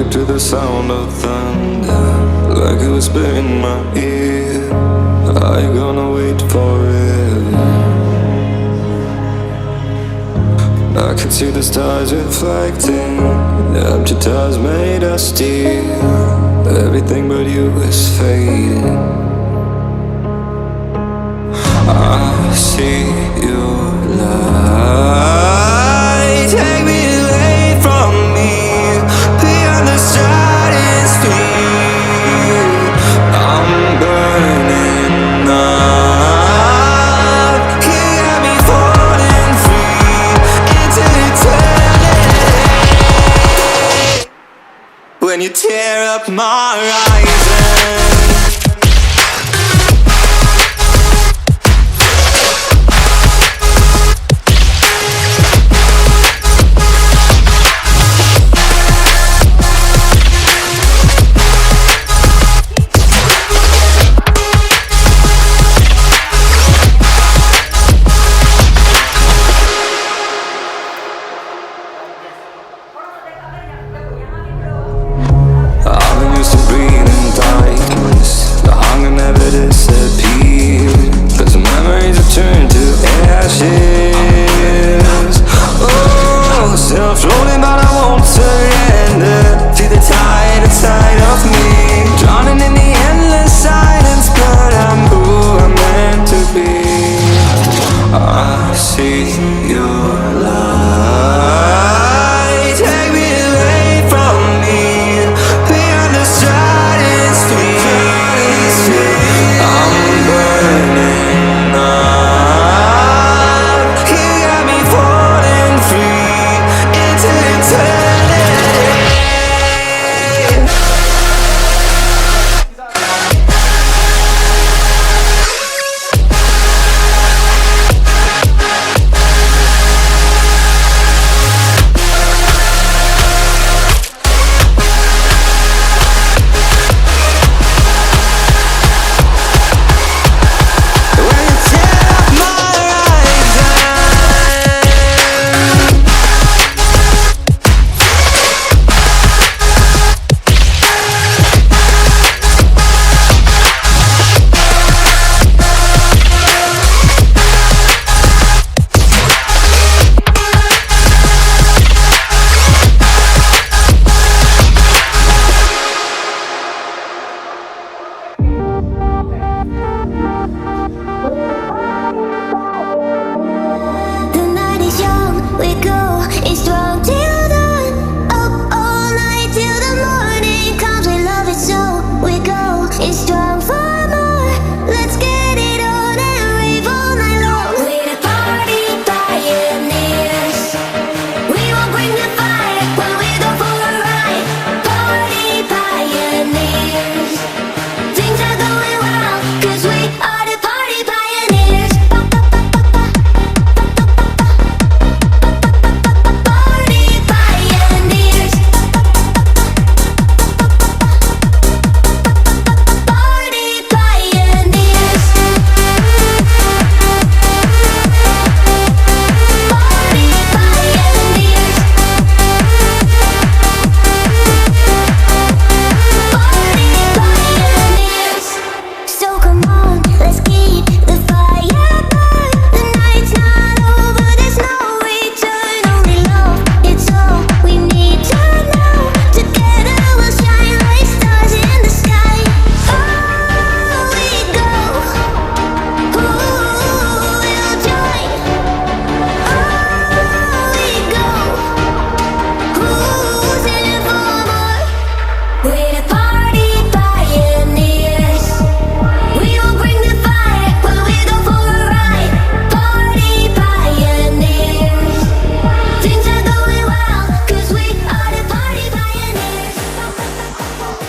up to the sound of thunder, like it was in my ear. Are you gonna wait forever? I can see the stars reflecting. The empty tires made us steal. Everything but you is fading. I see your light. Take me away from me, beyond the stratosphere. I'm burning up. You got me falling free into eternity. When you tear up my horizon. Turn to ashes. Oh, still floating but I won't surrender. Feel the tide inside of me, drowning in the endless silence, but I'm who I'm meant to be. I see